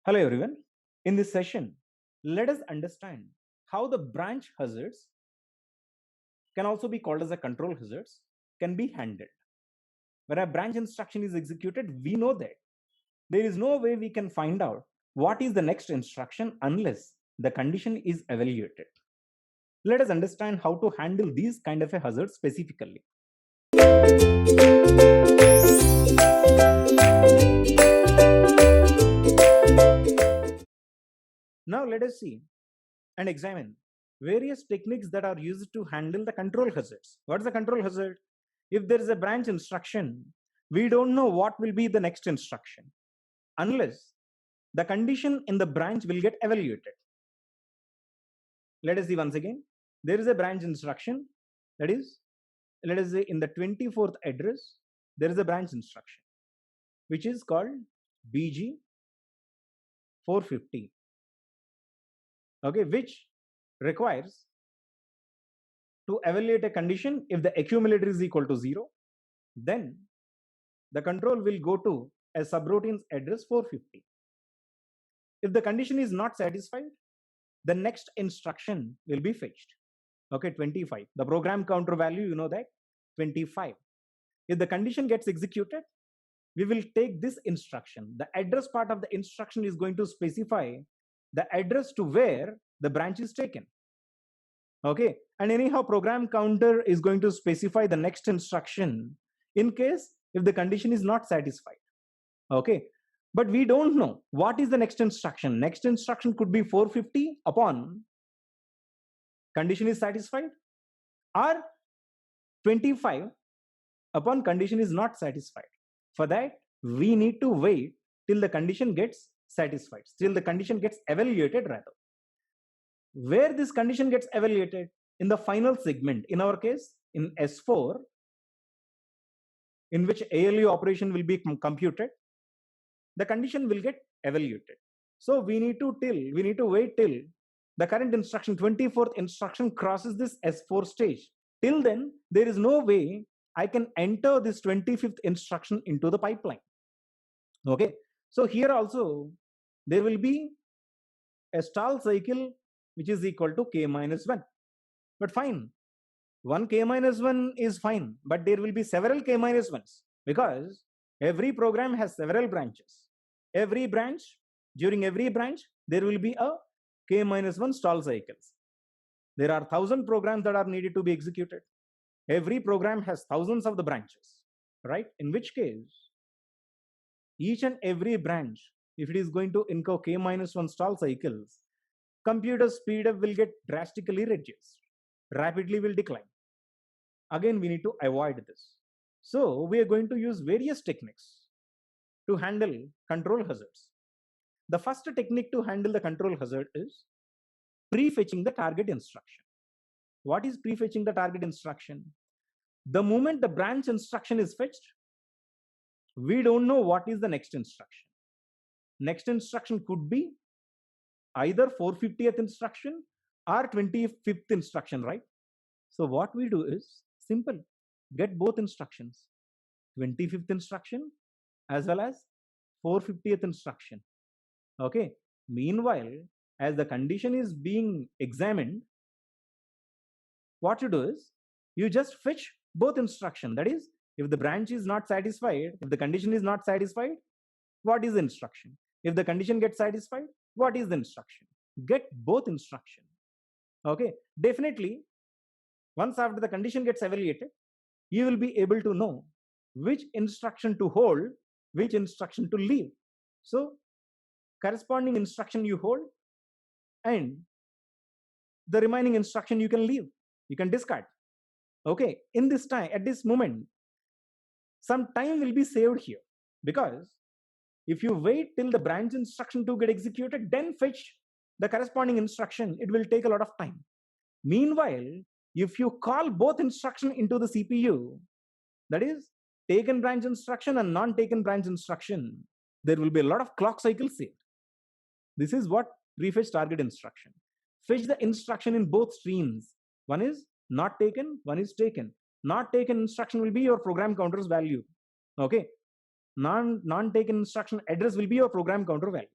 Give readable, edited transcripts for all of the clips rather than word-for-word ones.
Hello everyone. In this session, let us understand how the branch hazards can also be called as a control hazards can be handled. When a branch instruction is executed, we know that there is no way we can find out what is the next instruction unless the condition is evaluated. Let us understand how to handle these kind of a hazards specifically. Now let us see and examine various techniques that are used to handle the control hazards. What is the control hazard? If there is a branch instruction, we don't know what will be the next instruction unless the condition in the branch will get evaluated. Let us see once again. There is a branch instruction, that is, let us say in the 24th address, there is a branch instruction which is called BG 450, okay, which requires to evaluate a condition. If the accumulator is equal to 0, then the control will go to a subroutine's address 450. If the condition is not satisfied, the next instruction will be fetched. Okay, 25. The program counter value, you know that, 25. If the condition gets executed, we will take this instruction. The address part of the instruction is going to specify the address to where the branch is taken. Okay, and anyhow, program counter is going to specify the next instruction in case if the condition is not satisfied. Okay, but we don't know what is the next instruction. Next instruction could be 450 upon condition is satisfied, or 25 upon condition is not satisfied. For that, we need to wait till the condition gets satisfied, till the condition gets evaluated rather. Where this condition gets evaluated? In the final segment, in our case in S4, in which ALU operation will be computed, the condition will get evaluated. So we need to wait till the current instruction, 24th instruction, crosses this S4 stage. Till then, there is no way I can enter this 25th instruction into the pipeline. Okay, so here also there will be a stall cycle which is equal to k minus 1. But fine, 1 k minus 1 is fine, but there will be several k minus 1s because every program has several branches. Every branch, during every branch, there will be a k minus 1 stall cycles. There are 1,000 programs that are needed to be executed. Every program has thousands of the branches, right? In which case, each and every branch, if it is going to incur k minus 1 stall cycles, computer speedup will get drastically reduced, rapidly will decline. Again, we need to avoid this. So we are going to use various techniques to handle control hazards. The first technique to handle the control hazard is prefetching the target instruction. What is prefetching the target instruction? The moment the branch instruction is fetched, we don't know what is the next instruction. Next instruction could be either 450th instruction or 25th instruction, right? So what we do is simple, get both instructions, 25th instruction as well as 450th instruction. Okay, meanwhile, as the condition is being examined, what you do is you just fetch both instruction. That is, if the branch is not satisfied, if the condition is not satisfied, what is the instruction? If the condition gets satisfied, what is the instruction? Get both instruction. Okay, definitely once after the condition gets evaluated, you will be able to know which instruction to hold, which instruction to leave. So corresponding instruction you hold, and the remaining instruction you can leave, you can discard. Okay, in this time, at this moment, some time will be saved here, because if you wait till the branch instruction to get executed, then fetch the corresponding instruction, it will take a lot of time. Meanwhile, if you call both instruction into the CPU, that is taken branch instruction and non-taken branch instruction, there will be a lot of clock cycles saved. This is what prefetch target instruction. Fetch the instruction in both streams. One is not taken, one is taken. Not taken instruction will be your program counter's value. Okay, non-taken instruction address will be your program counter value.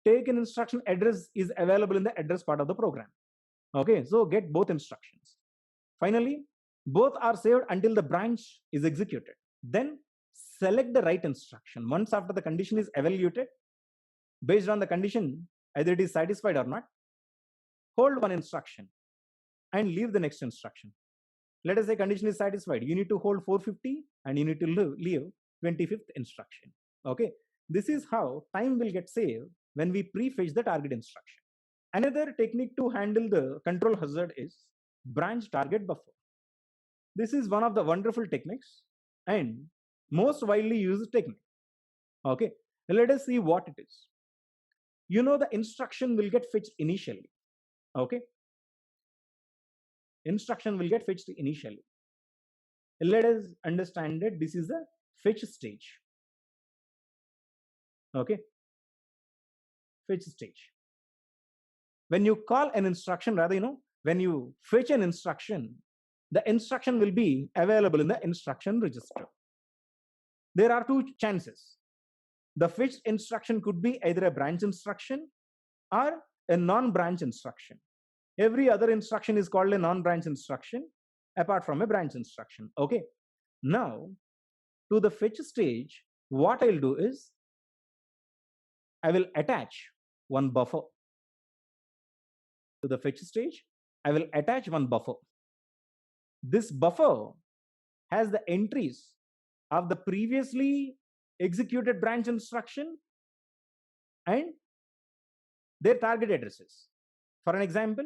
taken instruction address is available in the address part of the program. Okay, so get both instructions. Finally, both are saved until the branch is executed. Then select the right instruction. Once after the condition is evaluated, based on the condition, either it is satisfied or not, hold one instruction and leave the next instruction. Let us say condition is satisfied. You need to hold 450 and you need to leave 25th instruction. Okay, this is how time will get saved when we prefetch the target instruction. Another technique to handle the control hazard is branch target buffer. This is one of the wonderful techniques and most widely used technique. Okay, let us see what it is. You know, the instruction will get fetched initially. Okay, instruction will get fetched initially. Let us understand that this is the fetch stage. Okay, fetch stage. When you call an instruction, rather, when you fetch an instruction, the instruction will be available in the instruction register. There are two chances. The fetched instruction could be either a branch instruction or a non-branch instruction. Every other instruction is called a non-branch instruction apart from a branch instruction. Okay. Now, to the fetch stage, what I'll do is I will attach one buffer. To the fetch stage, I will attach one buffer. This buffer has the entries of the previously executed branch instruction and their target addresses. For an example,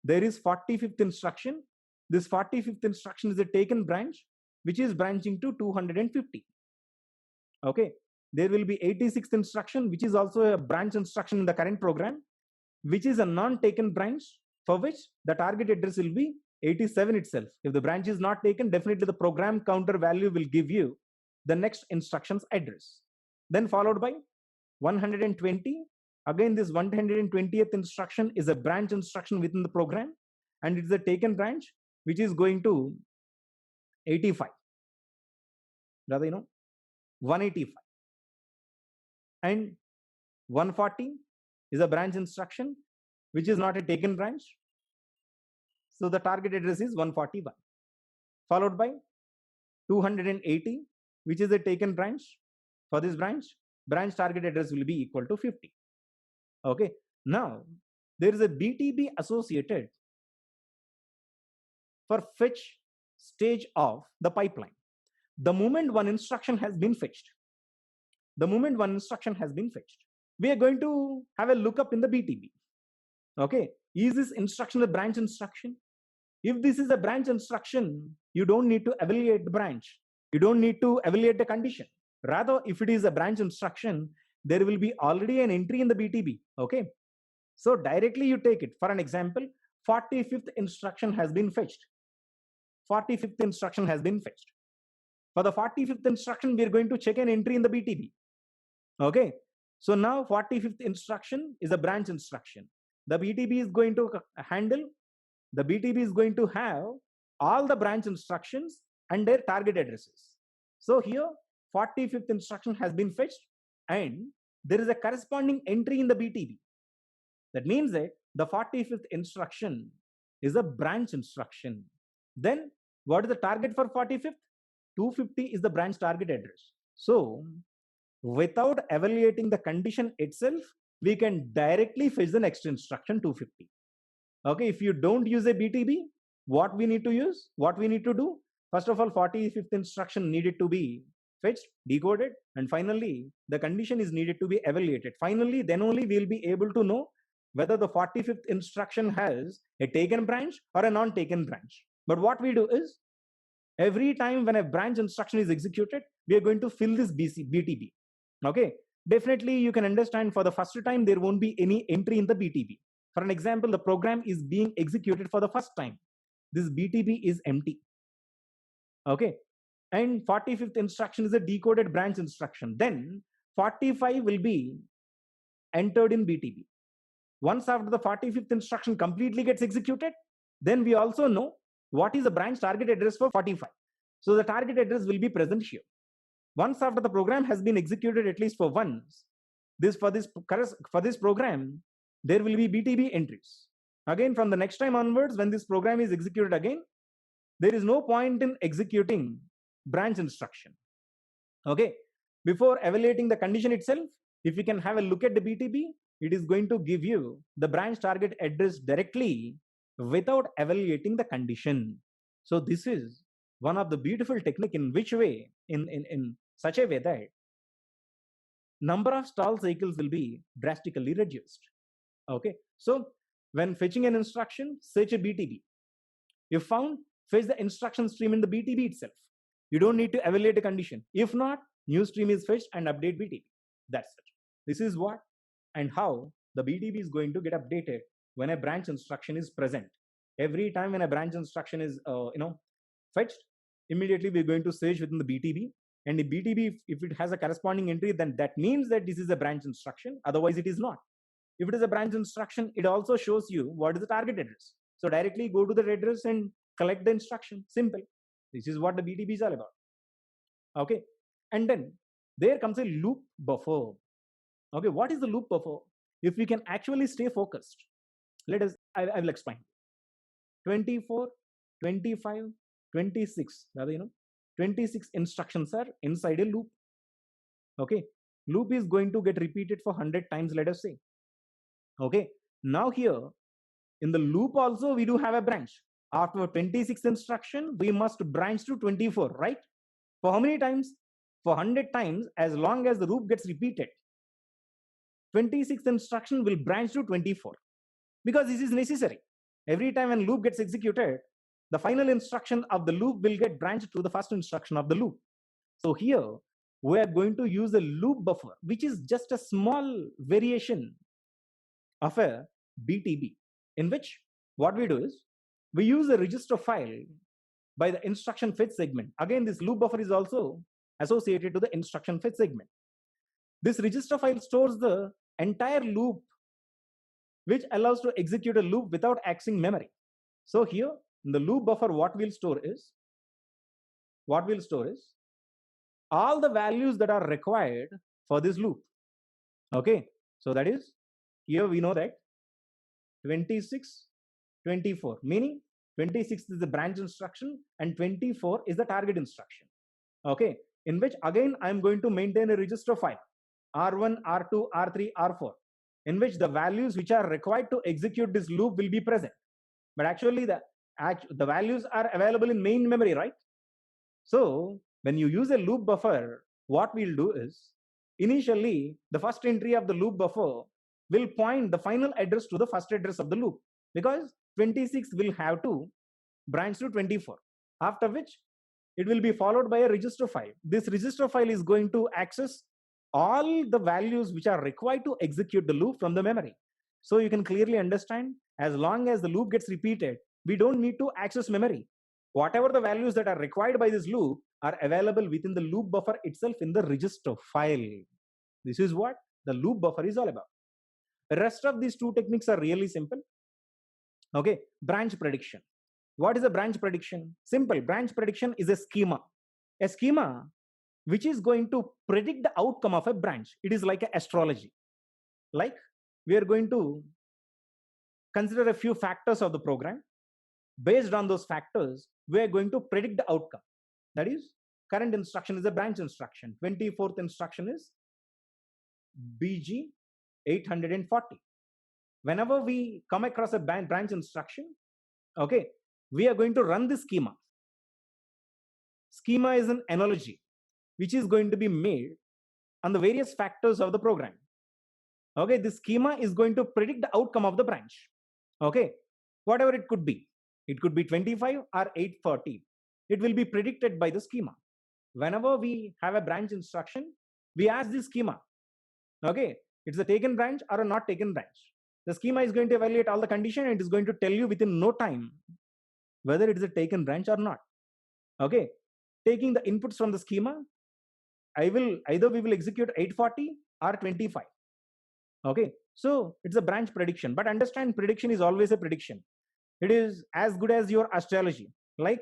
there is 45th instruction. This 45th instruction is a taken branch which is branching to 250. Okay, there will be 86th instruction which is also a branch instruction in the current program, which is a non-taken branch for which the target address will be 87 itself. If the branch is not taken, definitely the program counter value will give you the next instruction's address. Then followed by 120. Again, this 120th instruction is a branch instruction within the program and it's a taken branch which is going to 85. Rather, 185. And 140 is a branch instruction which is not a taken branch. So the target address is 141. Followed by 280, which is a taken branch. For this branch target address will be equal to 50. Okay. Now, there is a BTB associated for fetch stage of the pipeline. The moment one instruction has been fetched, we are going to have a lookup in the BTB. Okay. Is this instruction a branch instruction? If this is a branch instruction, you don't need to evaluate the branch. You don't need to evaluate the condition. Rather, if it is a branch instruction, there will be already an entry in the BTB. Okay. So directly you take it. For an example, 45th instruction has been fetched. 45th instruction has been fetched. For the 45th instruction, we are going to check an entry in the BTB. Okay. So now 45th instruction is a branch instruction. The BTB is going to handle, the BTB is going to have all the branch instructions and their target addresses. So here 45th instruction has been fetched and there is a corresponding entry in the BTB. That means that the 45th instruction is a branch instruction. Then what is the target for 45th? 250 is the branch target address. So without evaluating the condition itself, we can directly fetch the next instruction 250. Okay, if you don't use a BTB, what we need to do? First of all, 45th instruction needed to be fetched, decoded, and finally the condition is needed to be evaluated. Finally, then only we'll be able to know whether the 45th instruction has a taken branch or a non-taken branch. But what we do is, every time when a branch instruction is executed, we are going to fill this BTB. Okay, definitely you can understand for the first time there won't be any entry in the BTB. For an example, the program is being executed for the first time. This BTB is empty. Okay, and 45th instruction is a decoded branch instruction. Then 45 will be entered in BTB. Once after the 45th instruction completely gets executed, then we also know what is the branch target address for 45. So the target address will be present here. Once after the program has been executed at least for once, For this program, there will be BTB entries. Again, from the next time onwards, when this program is executed again, there is no point in executing branch instruction. Okay, before evaluating the condition itself, if you can have a look at the BTB, it is going to give you the branch target address directly without evaluating the condition. So this is one of the beautiful technique in which way, in such a way that number of stall cycles will be drastically reduced. Okay, so when fetching an instruction, search a BTB. If found, fetch the instruction stream in the BTB itself. You don't need to evaluate a condition. If not, new stream is fetched and update BTB. That's it. This is what and how the BTB is going to get updated when a branch instruction is present. Every time when a branch instruction is fetched, immediately we're going to search within the BTB. And the BTB, if it has a corresponding entry, then that means that this is a branch instruction. Otherwise, it is not. If it is a branch instruction, it also shows you what is the target address. So directly go to the address and collect the instruction. Simple. This is what the BTB is all about. Okay. And then there comes a loop buffer. Okay. What is the loop buffer? If we can actually stay focused, I will explain. 24, 25, 26. 26 instructions are inside a loop. Okay. Loop is going to get repeated for 100 times, let us say. Okay. Now here in the loop also we do have a branch. After 26 instruction, we must branch to 24, right? For how many times? For 100 times, as long as the loop gets repeated. 26 instruction will branch to 24 because this is necessary. Every time when loop gets executed, the final instruction of the loop will get branched to the first instruction of the loop. So here we are going to use a loop buffer, which is just a small variation of a BTB, in which what we do is we use a register file by the instruction fetch segment. Again, this loop buffer is also associated to the instruction fetch segment. This register file stores the entire loop, which allows to execute a loop without accessing memory. So here in the loop buffer, what we'll store is all the values that are required for this loop. Okay, so that is, here we know that 26, 24, meaning 26 is the branch instruction and 24 is the target instruction. Okay, in which again I'm going to maintain a register file R1, R2, R3, R4, in which the values which are required to execute this loop will be present. But actually the values are available in main memory, right? So when you use a loop buffer, what we'll do is initially the first entry of the loop buffer will point the final address to the first address of the loop, because 26 will have to branch to 24, after which it will be followed by a register file. This register file is going to access all the values which are required to execute the loop from the memory. So you can clearly understand, as long as the loop gets repeated, we don't need to access memory. Whatever the values that are required by this loop are available within the loop buffer itself in the register file. This is what the loop buffer is all about. The rest of these two techniques are really simple. Okay, branch prediction. What is a branch prediction? Simple. Branch prediction is a schema which is going to predict the outcome of a branch. It is like an astrology. Like, we are going to consider a few factors of the program. Based on those factors, we are going to predict the outcome. That is, current instruction is a branch instruction. 24th instruction is BG 840. Whenever we come across a branch instruction, okay, we are going to run this schema. Schema is an analogy which is going to be made on the various factors of the program. Okay, this schema is going to predict the outcome of the branch. Okay, whatever it could be. It could be 25 or 840. It will be predicted by the schema. Whenever we have a branch instruction, we ask the schema, okay, it's a taken branch or a not taken branch. The schema is going to evaluate all the condition and it is going to tell you within no time whether it is a taken branch or not. Okay, taking the inputs from the schema, we will execute 840 or 25. Okay, so it's a branch prediction, but understand, prediction is always a prediction. It is as good as your astrology. Like,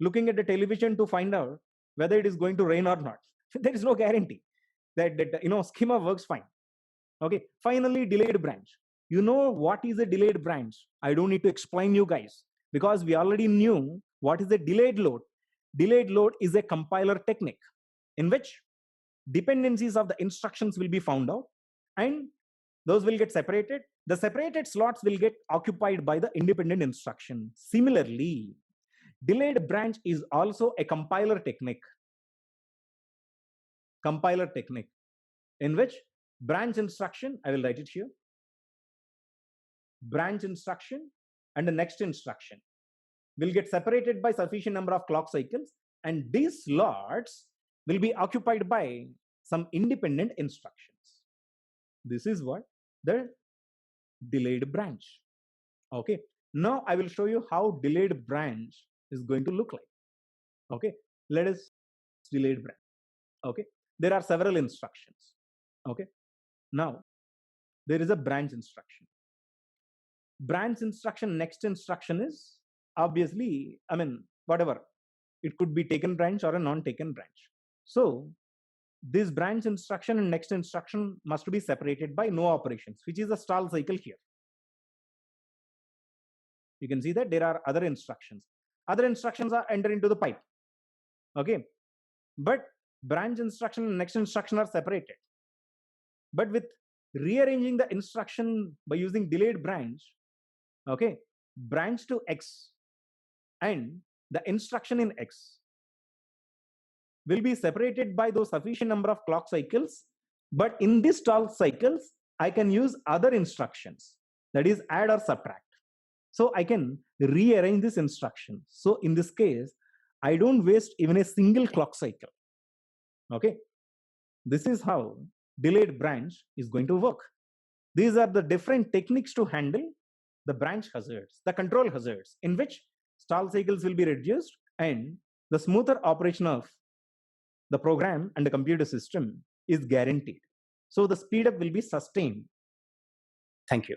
looking at the television to find out whether it is going to rain or not. There is no guarantee. that schema works fine. Okay, finally delayed branch. You know what is a delayed branch? I don't need to explain you guys, because we already knew what is a delayed load. Delayed load is a compiler technique in which dependencies of the instructions will be found out, and those will get separated. The separated slots will get occupied by the independent instruction. Similarly, delayed branch is also a compiler technique in which branch instruction, I will write it here, branch instruction and the next instruction will get separated by sufficient number of clock cycles, and these slots will be occupied by some independent instructions. This is what the delayed branch. Okay, now I will show you how delayed branch is going to look like. Okay, let us delayed branch. Okay, there are several instructions. Okay, now there is a branch instruction. Branch instruction, next instruction is obviously, I mean, whatever, it could be taken branch or a non-taken branch. So this branch instruction and next instruction must be separated by no operations, which is a stall cycle here. You can see that there are other instructions. Other instructions are entered into the pipe. Okay, but branch instruction and next instruction are separated. But with rearranging the instruction by using delayed branch, okay, branch to X and the instruction in X will be separated by those sufficient number of clock cycles. But in these stall cycles, I can use other instructions, that is add or subtract. So I can rearrange this instruction. So in this case, I don't waste even a single clock cycle. Okay, this is how delayed branch is going to work. These are the different techniques to handle the branch hazards, the control hazards, in which stall cycles will be reduced and the smoother operation of the program and the computer system is guaranteed. So the speed up will be sustained. Thank you.